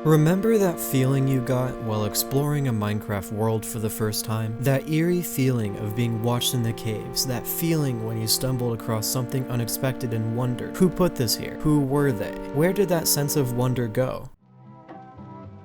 Remember that feeling you got while exploring a Minecraft world for the first time? That eerie feeling of being watched in the caves, that feeling when you stumbled across something unexpected and wondered, who put this here? Who were they? Where did that sense of wonder go?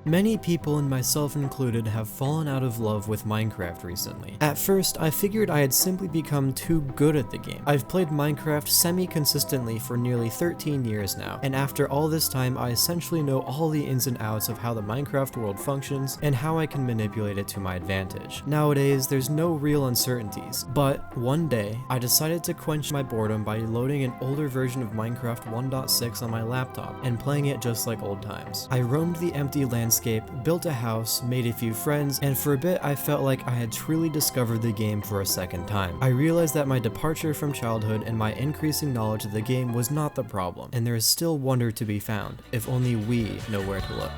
Many people, and myself included, have fallen out of love with Minecraft recently. At first, I figured I had simply become too good at the game. I've played Minecraft semi-consistently for nearly 13 years now, and after all this time, I essentially know all the ins and outs of how the Minecraft world functions and how I can manipulate it to my advantage. Nowadays, there's no real uncertainties, but one day, I decided to quench my boredom by loading an older version of Minecraft 1.6 on my laptop and playing it just like old times. I roamed the empty landscape, built a house, made a few friends, and for a bit I felt like I had truly discovered the game for a second time. I realized that my departure from childhood and my increasing knowledge of the game was not the problem, and there is still wonder to be found, if only we know where to look.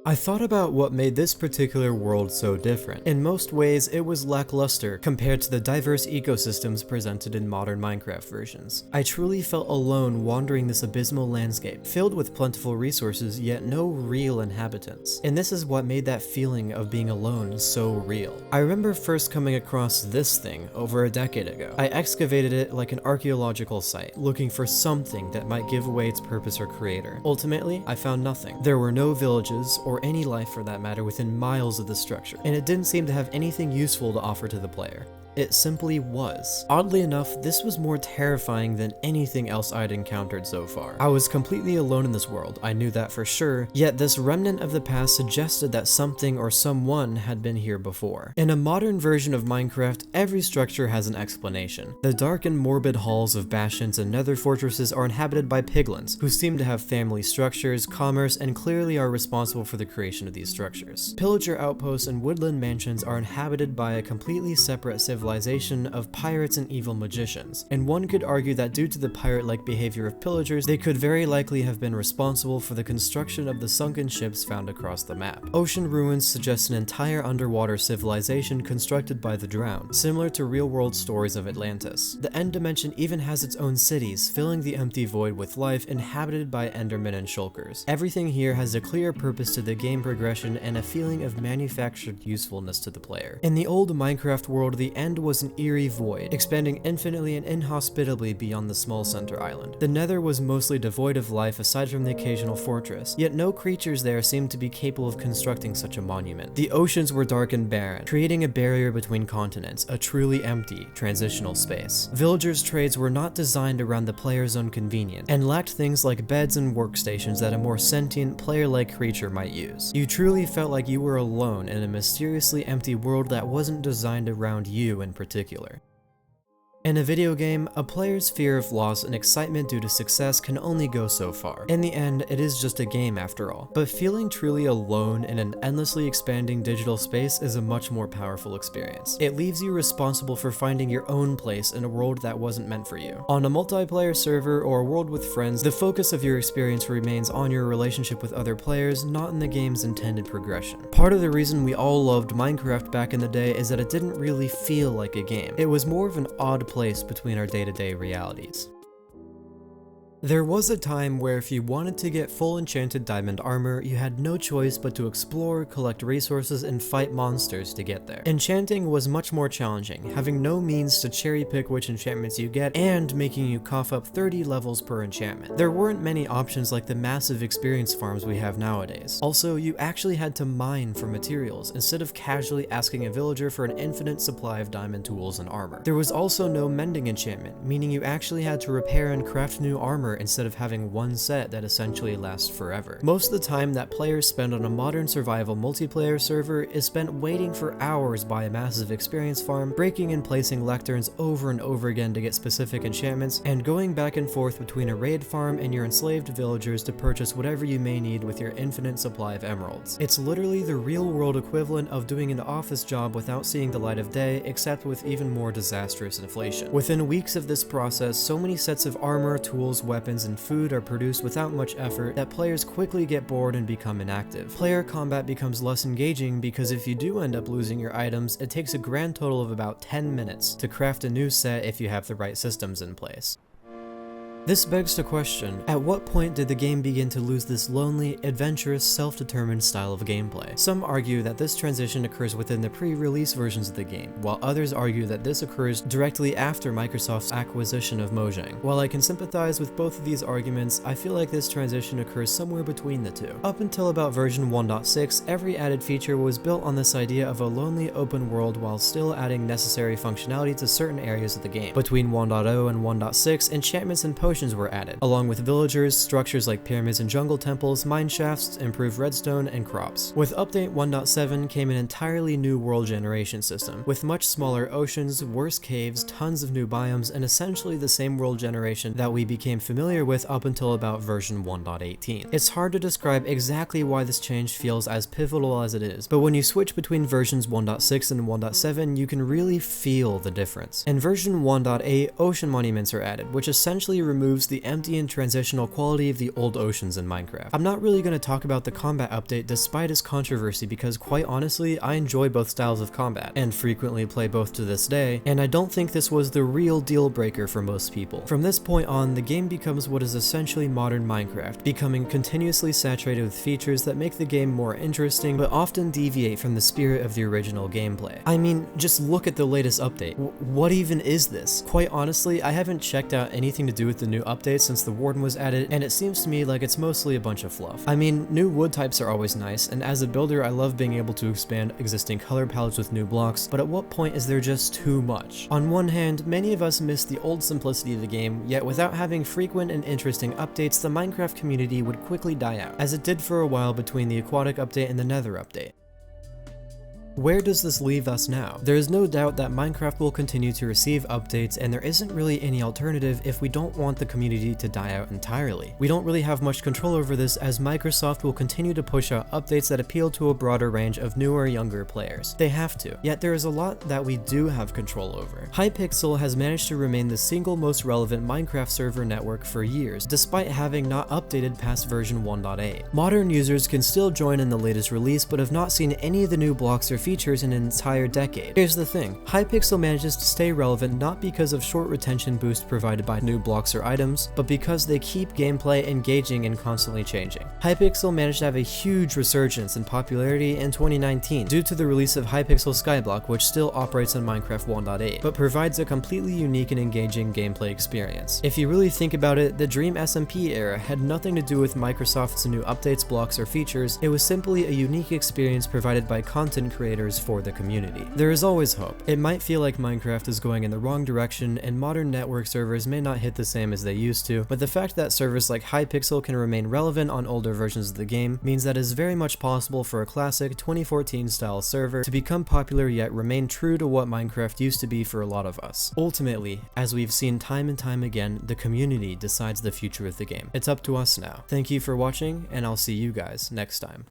I thought about what made this particular world so different. In most ways, it was lackluster compared to the diverse ecosystems presented in modern Minecraft versions. I truly felt alone wandering this abysmal landscape, filled with plentiful resources yet no real inhabitants. And this is what made that feeling of being alone so real. I remember first coming across this thing over a decade ago. I excavated it like an archaeological site, looking for something that might give away its purpose or creator. Ultimately, I found nothing. There were no villages, or any life for that matter, within miles of the structure, and it didn't seem to have anything useful to offer to the player. It simply was. Oddly enough, this was more terrifying than anything else I'd encountered so far. I was completely alone in this world, I knew that for sure, yet this remnant of the past suggested that something or someone had been here before. In a modern version of Minecraft, every structure has an explanation. The dark and morbid halls of bastions and nether fortresses are inhabited by piglins, who seem to have family structures, commerce, and clearly are responsible for the creation of these structures. Pillager outposts and woodland mansions are inhabited by a completely separate civilization of pirates and evil magicians, and one could argue that due to the pirate-like behavior of pillagers, they could very likely have been responsible for the construction of the sunken ships found across the map. Ocean ruins suggest an entire underwater civilization constructed by the drowned, similar to real-world stories of Atlantis. The End Dimension even has its own cities, filling the empty void with life, inhabited by Endermen and Shulkers. Everything here has a clear purpose to the game progression and a feeling of manufactured usefulness to the player. In the old Minecraft world, the End was an eerie void, expanding infinitely and inhospitably beyond the small center island. The Nether was mostly devoid of life aside from the occasional fortress, yet no creatures there seemed to be capable of constructing such a monument. The oceans were dark and barren, creating a barrier between continents, a truly empty, transitional space. Villagers' trades were not designed around the player's own convenience, and lacked things like beds and workstations that a more sentient, player-like creature might use. You truly felt like you were alone in a mysteriously empty world that wasn't designed around you in particular. In a video game, a player's fear of loss and excitement due to success can only go so far. In the end, it is just a game after all. But feeling truly alone in an endlessly expanding digital space is a much more powerful experience. It leaves you responsible for finding your own place in a world that wasn't meant for you. On a multiplayer server or a world with friends, the focus of your experience remains on your relationship with other players, not in the game's intended progression. Part of the reason we all loved Minecraft back in the day is that it didn't really feel like a game. It was more of an odd place between our day-to-day realities. There was a time where if you wanted to get full enchanted diamond armor, you had no choice but to explore, collect resources, and fight monsters to get there. Enchanting was much more challenging, having no means to cherry pick which enchantments you get, and making you cough up 30 levels per enchantment. There weren't many options like the massive experience farms we have nowadays. Also, you actually had to mine for materials, instead of casually asking a villager for an infinite supply of diamond tools and armor. There was also no mending enchantment, meaning you actually had to repair and craft new armor instead of having one set that essentially lasts forever. Most of the time that players spend on a modern survival multiplayer server is spent waiting for hours by a massive experience farm, breaking and placing lecterns over and over again to get specific enchantments, and going back and forth between a raid farm and your enslaved villagers to purchase whatever you may need with your infinite supply of emeralds. It's literally the real-world equivalent of doing an office job without seeing the light of day, except with even more disastrous inflation. Within weeks of this process, so many sets of armor, tools, weapons, weapons and food are produced without much effort that players quickly get bored and become inactive. Player combat becomes less engaging because if you do end up losing your items, it takes a grand total of about 10 minutes to craft a new set if you have the right systems in place. This begs the question, at what point did the game begin to lose this lonely, adventurous, self-determined style of gameplay? Some argue that this transition occurs within the pre-release versions of the game, while others argue that this occurs directly after Microsoft's acquisition of Mojang. While I can sympathize with both of these arguments, I feel like this transition occurs somewhere between the two. Up until about version 1.6, every added feature was built on this idea of a lonely open world while still adding necessary functionality to certain areas of the game. Between 1.0 and 1.6, enchantments and potions were added, along with villagers, structures like pyramids and jungle temples, mine shafts, improved redstone, and crops. With update 1.7 came an entirely new world generation system, with much smaller oceans, worse caves, tons of new biomes, and essentially the same world generation that we became familiar with up until about version 1.18. It's hard to describe exactly why this change feels as pivotal as it is, but when you switch between versions 1.6 and 1.7, you can really feel the difference. In version 1.8, ocean monuments are added, which essentially removes the empty and transitional quality of the old oceans in Minecraft. I'm not really going to talk about the combat update despite its controversy because quite honestly, I enjoy both styles of combat and frequently play both to this day, and I don't think this was the real deal breaker for most people. From this point on, the game becomes what is essentially modern Minecraft, becoming continuously saturated with features that make the game more interesting but often deviate from the spirit of the original gameplay. I mean, just look at the latest update. What even is this? Quite honestly, I haven't checked out anything to do with the new update since the warden was added, and it seems to me like it's mostly a bunch of fluff. I mean, new wood types are always nice, and as a builder I love being able to expand existing color palettes with new blocks, but at what point is there just too much? On one hand, many of us miss the old simplicity of the game, yet without having frequent and interesting updates, the Minecraft community would quickly die out, as it did for a while between the aquatic update and the nether update. Where does this leave us now? There is no doubt that Minecraft will continue to receive updates, and there isn't really any alternative if we don't want the community to die out entirely. We don't really have much control over this, as Microsoft will continue to push out updates that appeal to a broader range of newer, younger players. They have to. Yet there is a lot that we do have control over. Hypixel has managed to remain the single most relevant Minecraft server network for years, despite having not updated past version 1.8. Modern users can still join in the latest release, but have not seen any of the new blocks or features in an entire decade. Here's the thing, Hypixel manages to stay relevant not because of short retention boost provided by new blocks or items, but because they keep gameplay engaging and constantly changing. Hypixel managed to have a huge resurgence in popularity in 2019 due to the release of Hypixel Skyblock, which still operates on Minecraft 1.8, but provides a completely unique and engaging gameplay experience. If you really think about it, the Dream SMP era had nothing to do with Microsoft's new updates, blocks, or features. It was simply a unique experience provided by content creators for the community. There is always hope. It might feel like Minecraft is going in the wrong direction and modern network servers may not hit the same as they used to, but the fact that servers like Hypixel can remain relevant on older versions of the game means that it is very much possible for a classic 2014 style server to become popular yet remain true to what Minecraft used to be for a lot of us. Ultimately, as we've seen time and time again, the community decides the future of the game. It's up to us now. Thank you for watching, and I'll see you guys next time.